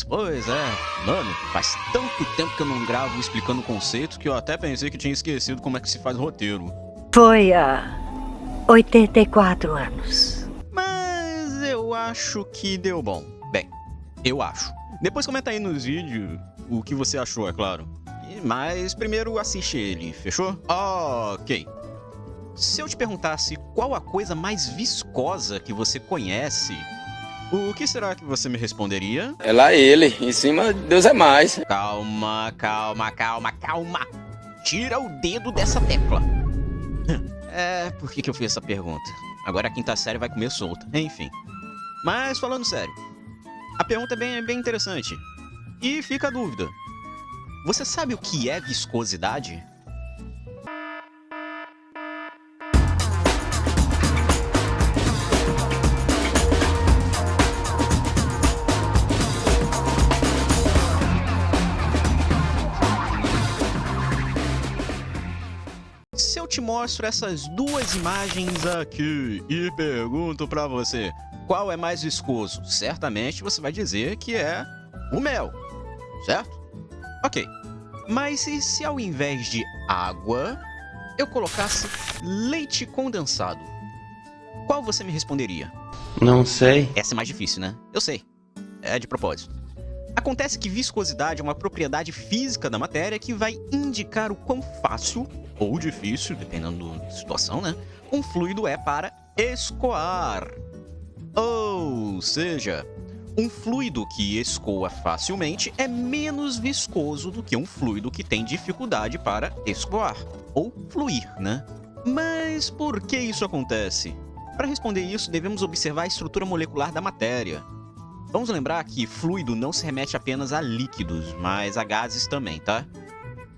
Pois é. Mano, faz tanto tempo que eu não gravo explicando o conceito que eu até pensei que tinha esquecido como é que se faz roteiro. Foi há 84 anos. Mas eu acho que deu bom. Bem, eu acho. Depois comenta aí nos vídeos o que você achou, é claro. Mas primeiro assiste ele, fechou? Ok. Se eu te perguntasse qual a coisa mais viscosa que você conhece, o que será que você me responderia? É lá ele, em cima Deus é mais. Calma. Tira o dedo dessa tecla. Por que eu fiz essa pergunta? Agora a quinta série vai comer solta. Enfim. Mas falando sério, a pergunta é bem interessante. E fica a dúvida. Você sabe o que é viscosidade? Se eu te mostro essas duas imagens aqui e pergunto pra você qual é mais viscoso, certamente você vai dizer que é o mel, certo? Ok, mas e se ao invés de água eu colocasse leite condensado? Qual você me responderia? Não sei. Essa é mais difícil, né? Eu sei, é de propósito. Acontece que viscosidade é uma propriedade física da matéria que vai indicar o quão fácil ou difícil, dependendo da situação, né? Um fluido é para escoar. Ou seja, um fluido que escoa facilmente é menos viscoso do que um fluido que tem dificuldade para escoar, ou fluir, né? Mas por que isso acontece? Para responder isso, devemos observar a estrutura molecular da matéria. Vamos lembrar que fluido não se remete apenas a líquidos, mas a gases também, tá?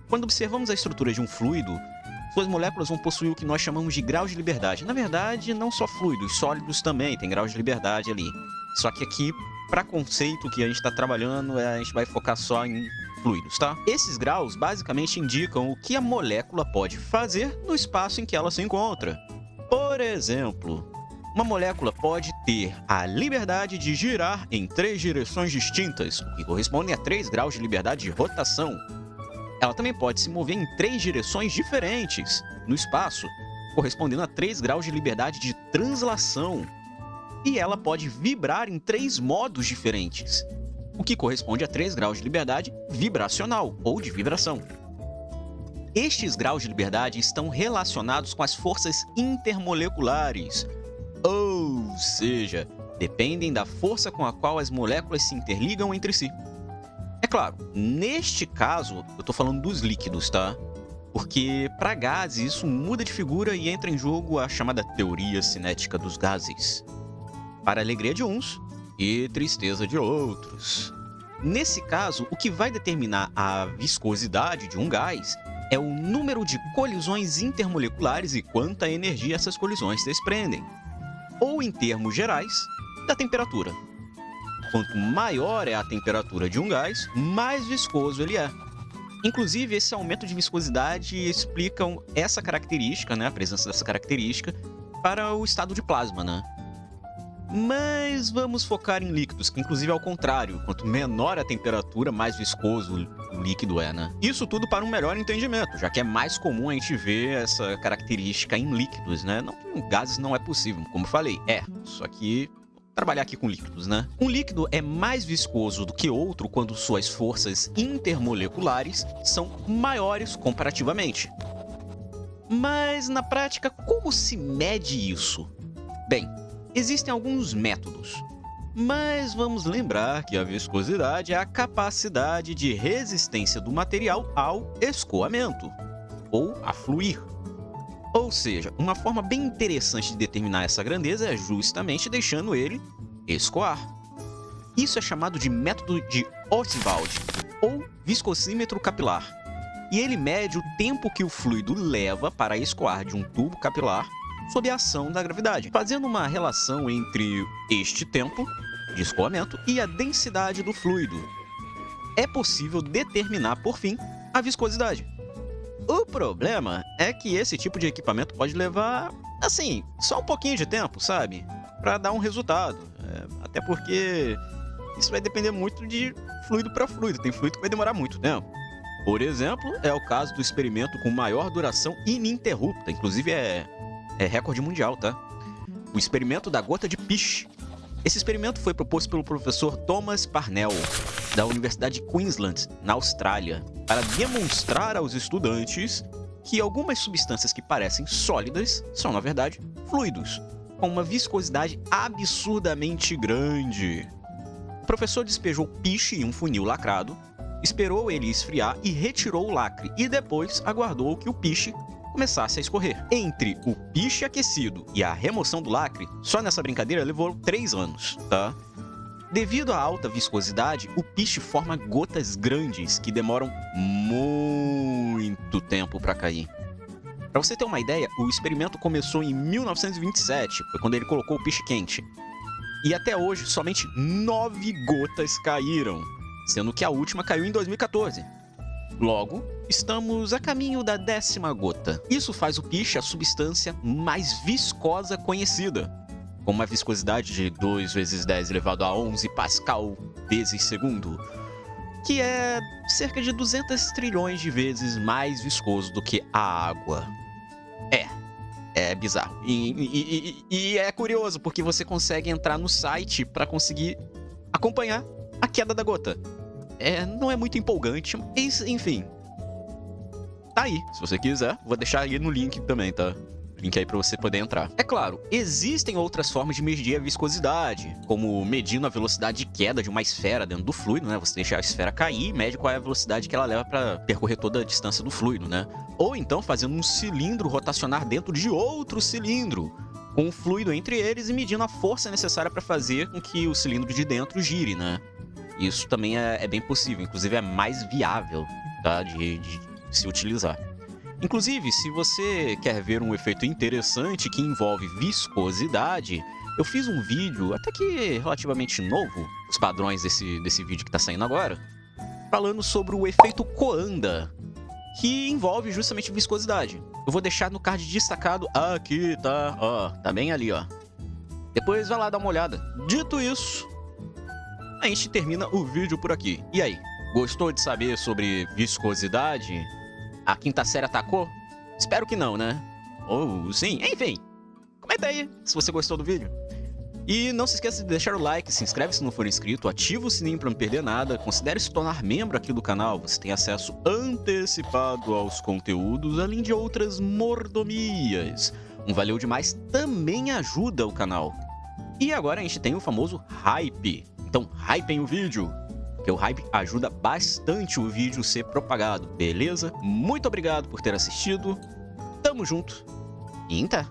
Quando observamos a estrutura de um fluido, suas moléculas vão possuir o que nós chamamos de graus de liberdade. Na verdade, não só fluidos, sólidos também têm graus de liberdade ali. Só que aqui, para conceito que a gente está trabalhando, a gente vai focar só em fluidos, tá? Esses graus basicamente indicam o que a molécula pode fazer no espaço em que ela se encontra. Por exemplo, uma molécula pode ter a liberdade de girar em 3 direções distintas, o que corresponde a 3 graus de liberdade de rotação. Ela também pode se mover em 3 direções diferentes no espaço, correspondendo a 3 graus de liberdade de translação. E ela pode vibrar em 3 modos diferentes, o que corresponde a 3 graus de liberdade vibracional ou de vibração. Estes graus de liberdade estão relacionados com as forças intermoleculares, ou seja, dependem da força com a qual as moléculas se interligam entre si. É claro, neste caso, eu tô falando dos líquidos, tá? Porque para gases isso muda de figura e entra em jogo a chamada teoria cinética dos gases. Para a alegria de uns e tristeza de outros. Nesse caso, o que vai determinar a viscosidade de um gás é o número de colisões intermoleculares e quanta energia essas colisões desprendem. Ou, em termos gerais, da temperatura. Quanto maior é a temperatura de um gás, mais viscoso ele é. Inclusive, esse aumento de viscosidade explica essa característica, né, a presença dessa característica, para o estado de plasma, né? Mas vamos focar em líquidos, que inclusive é ao contrário. Quanto menor a temperatura, mais viscoso o líquido é, né? Isso tudo para um melhor entendimento, já que é mais comum a gente ver essa característica em líquidos, né? Não que em gases não é possível, como eu falei, só que trabalhar aqui com líquidos, né? Um líquido é mais viscoso do que outro quando suas forças intermoleculares são maiores comparativamente. Mas, na prática, como se mede isso? Bem, existem alguns métodos, mas vamos lembrar que a viscosidade é a capacidade de resistência do material ao escoamento, ou a fluir. Ou seja, uma forma bem interessante de determinar essa grandeza é justamente deixando ele escoar. Isso é chamado de método de Ostwald, ou viscosímetro capilar. E ele mede o tempo que o fluido leva para escoar de um tubo capilar sob a ação da gravidade, fazendo uma relação entre este tempo de escoamento e a densidade do fluido. É possível determinar, por fim, a viscosidade. O problema é que esse tipo de equipamento pode levar, assim, só um pouquinho de tempo, sabe? Para dar um resultado. Até porque Isso vai depender muito de fluido para fluido. Tem fluido que vai demorar muito tempo. Por exemplo, é o caso do experimento com maior duração ininterrupta. Inclusive é recorde mundial, tá? O experimento da gota de piche. Esse experimento foi proposto pelo professor Thomas Parnell, da Universidade de Queensland, na Austrália, para demonstrar aos estudantes que algumas substâncias que parecem sólidas são, na verdade, fluidos, com uma viscosidade absurdamente grande. O professor despejou piche em um funil lacrado, esperou ele esfriar e retirou o lacre, e depois aguardou que o piche começasse a escorrer. Entre o piche aquecido e a remoção do lacre, só nessa brincadeira levou 3 anos, tá? Devido à alta viscosidade, o piche forma gotas grandes que demoram muito tempo para cair. Para você ter uma ideia, o experimento começou em 1927, foi quando ele colocou o piche quente. E até hoje, somente 9 gotas caíram, sendo que a última caiu em 2014. Logo, estamos a caminho da 10ª gota. Isso faz o piche a substância mais viscosa conhecida, com uma viscosidade de 2 vezes 10 elevado a 11 pascal vezes segundo, que é cerca de 200 trilhões de vezes mais viscoso do que a água. É bizarro. E é curioso, porque você consegue entrar no site para conseguir acompanhar a queda da gota. Não é muito empolgante, mas enfim. Tá aí, se você quiser. Vou deixar aí no link também, tá? Link aí pra você poder entrar. É claro, existem outras formas de medir a viscosidade, como medindo a velocidade de queda de uma esfera dentro do fluido, né? Você deixa a esfera cair e mede qual é a velocidade que ela leva para percorrer toda a distância do fluido, né? Ou então fazendo um cilindro rotacionar dentro de outro cilindro, com o fluido entre eles e medindo a força necessária para fazer com que o cilindro de dentro gire, né? Isso também é bem possível, inclusive é mais viável, tá? de se utilizar. Inclusive, se você quer ver um efeito interessante que envolve viscosidade, eu fiz um vídeo, até que relativamente novo, os padrões desse vídeo que está saindo agora, falando sobre o efeito Coanda, que envolve justamente viscosidade. Eu vou deixar no card destacado aqui, tá? Ó, tá bem ali, ó. Depois vai lá dar uma olhada. Dito isso, a gente termina o vídeo por aqui. E aí, gostou de saber sobre viscosidade? A 5ª série atacou? Espero que não, né? Ou sim, enfim. Comenta aí se você gostou do vídeo. E não se esqueça de deixar o like, se inscreve se não for inscrito, ativa o sininho para não perder nada, considere se tornar membro aqui do canal, você tem acesso antecipado aos conteúdos, além de outras mordomias. Um valeu demais também ajuda o canal. E agora a gente tem o famoso hype. Então hypem o vídeo, porque o hype ajuda bastante o vídeo ser propagado, beleza? Muito obrigado por ter assistido, tamo junto e até!